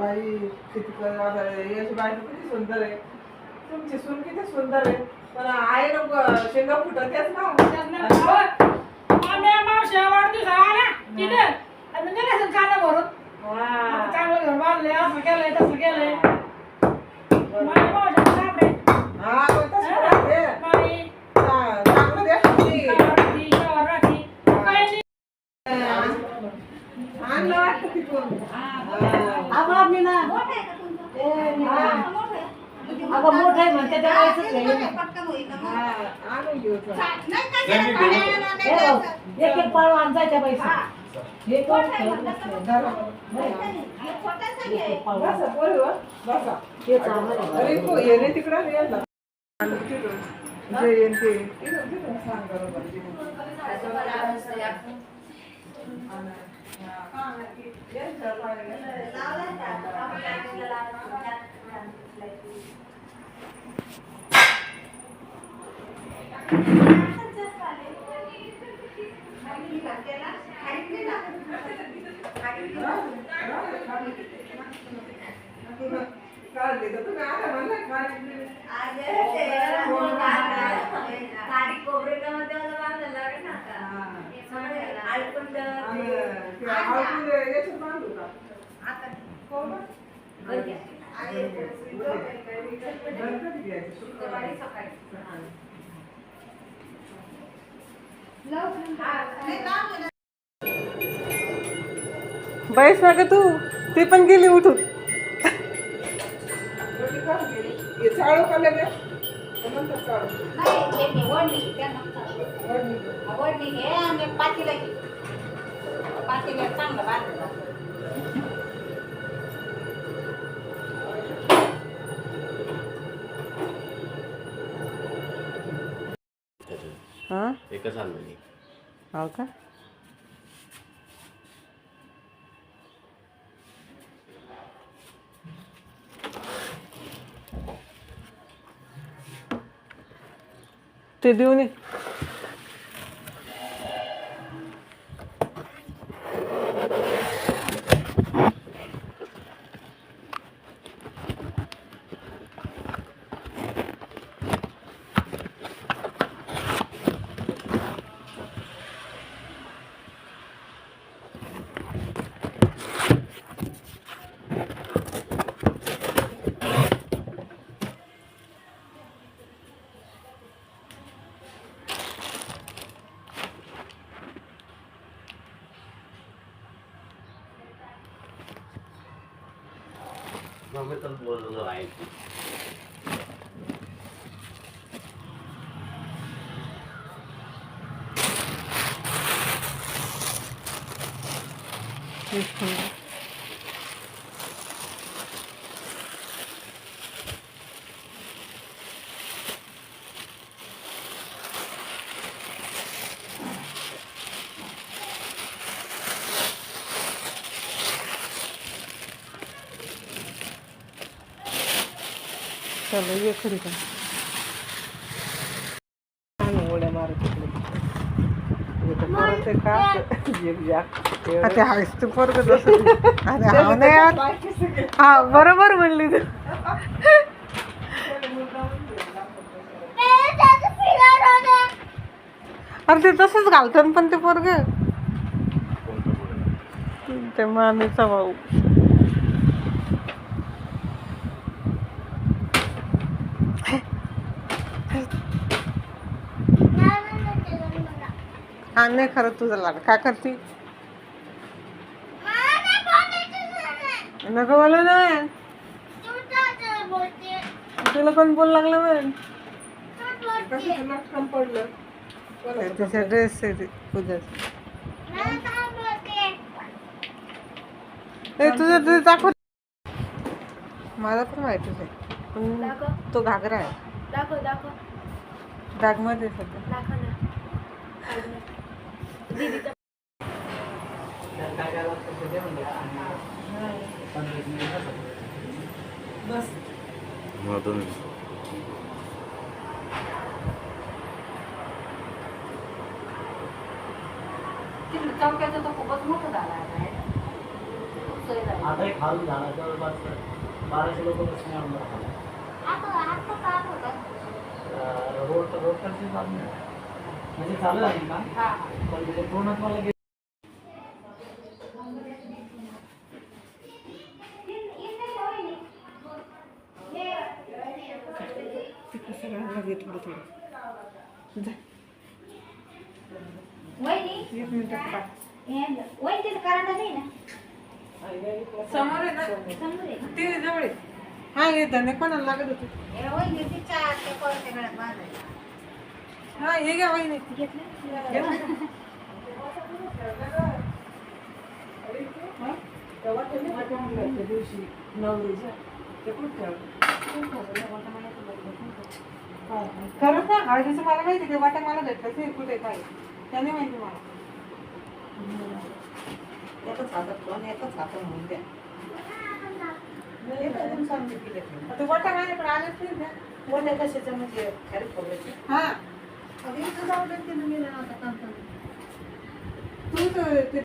बाई किती याची बायको किती सुंदर आहे, तुमची सून किती सुंदर आहे, पण आहे ना शेंगा फुटतेच ना. मावशी वाढदिवस आला तिथे काना भरून चांगलं घर बांधले, असं केलंय तसं केलंय. आणलं वाटतं तिथून. अगं मोठं आहे म्हणते आणून घेऊ एक एक पाळू आणजायच्या पैसा. तिकडं बैस ना ग तू, ती पण गेली उठून. चाळू का लगे एकच आणलं. हो का? ते देऊन ये. मम्मी तर बोललो आहे. चलो ये खरी का उड्या मारत बरोबर म्हणली तू. अरे ते तसंच घालतात पण ते पोरग ते मामीचा भाऊ. हा नाही खरं तुझं लाड काय करते नको बोला ना. तुला कोण बोल लागलं मग पडलं त्याचा ड्रेस आहे पूजाचा. तुझं ड्रेस दाखव. मला पण माहितीच आहे पण तो घागरा आहे बॅगमध्ये सध्या. बस चौक्याचा तो खूपच मोठं झाला आहे. आता एक हाल झाला जवळपास 1200 लोक बसणे रोडची बातमी म्हणजे चालू आहे का पण तिथे पूर्ण तुम्हाला सगळ्यांना घे थोडं थोडं जा एक मिनिट समोर आहे ना ते जवळ आहे. हा हे धने कोणाला लागत होते हा हे घ्या वहिनी दिवशी नवरीच्या खरंच ना हळदीचं मला माहिती ते वाटा मला भेटलं ते कुठे काय त्याने माहिती मला एकच हातात दोन एकच हातात म्हणून द्या आता वाटा माझ्याकडे आलेच नाही ना बोलल्या कशाचं म्हणजे खरं खोबऱ्याचे हा तू तर ते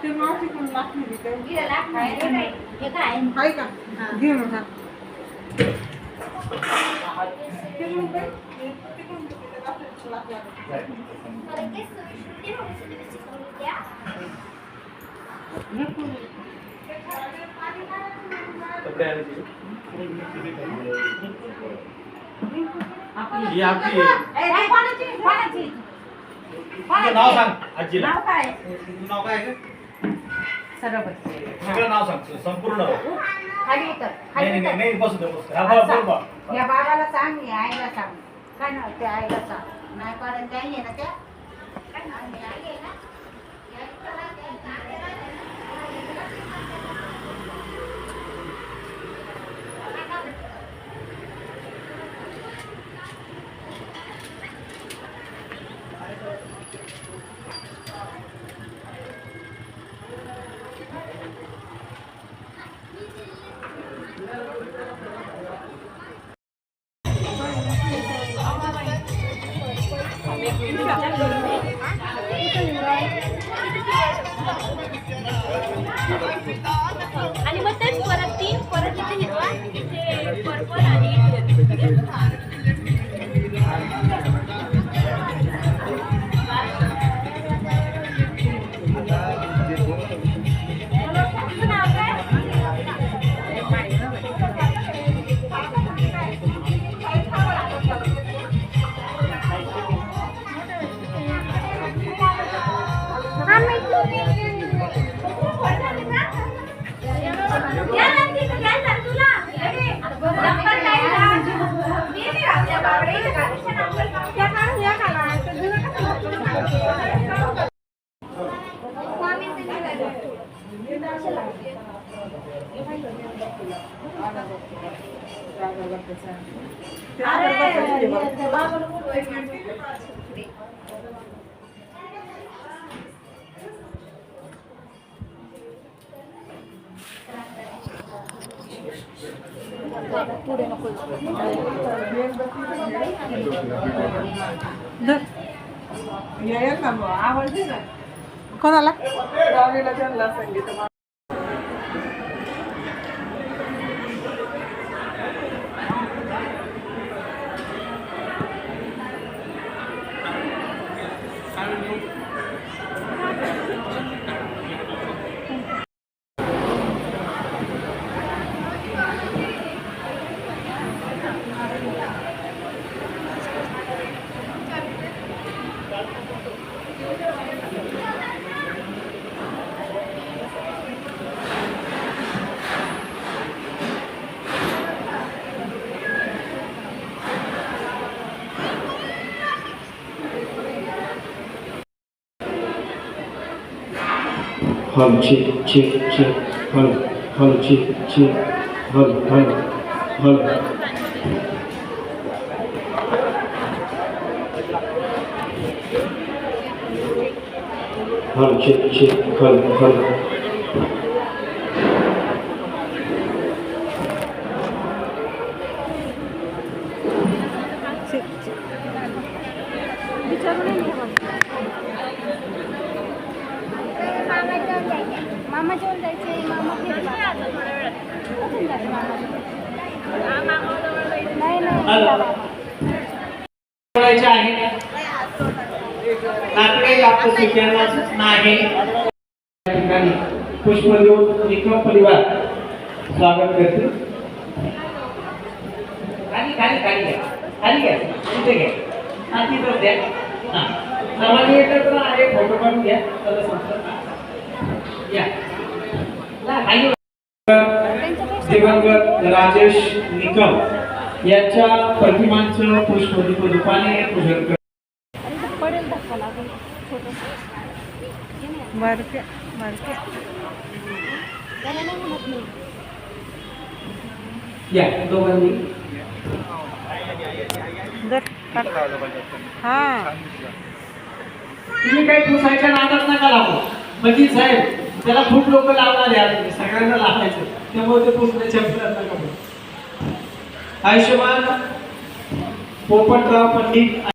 ते मावशी पण लागली आहे का घे मग हा तिकडून काय तिकडून कपडे आले ही आपली नाव सांग आजीला नाव काय तुझं नाव काय आहे सगळं नाव सांग संपूर्ण नाही बसू दे या बाबाला सांग मी आईला सांग काय नाव ते आईला सांग नाही पाडत काही आहे ना त्या काय नाव मी आई आहे ना आणि मग तेच परत इथे हिरवा इथे पर्पल आणि पुढे नको आवडते ना कोणाला गावीला त्यांना संगीत Hello, check, check, check. Hello, hello, check, check. Hello, hello, hello. Hello, check, check. Hello, hello. विचारू नाही मामा जेवण जायचे मामा फिरला आता थोड्या वेळात कुठून जाते मामा नाही नाही बोलायचे आहे नागडे आपल्या शिक्षणाला सूचना आहे या ठिकाणी पुष्प देऊन निकम परिवार स्वागत करते खाली खाली खाली घ्या खाली घ्या तिथे घ्या हा तिथं द्या हा सामान्य एकत्र आहे फोटो काढून घ्या चला संपर्क या खाली दिवंगत राजेश निकम यांच्या प्रतिमांचं पुष्पदीप रूपाने पूजन कर पडेल धक्का लागेल छोटं बारक्या बारक्या त्याला नाही म्हणत नाही या दोघांनी हा तुम्ही काही पुसायच्या नादात नका लागू म्हणजे साहेब त्याला खूप लोक लावणार आहे सगळ्यांना लावायचं त्यामुळे ते पुसण्याच्या प्रयत्न नका करू. आयुष्यमान पोपटराव पंडित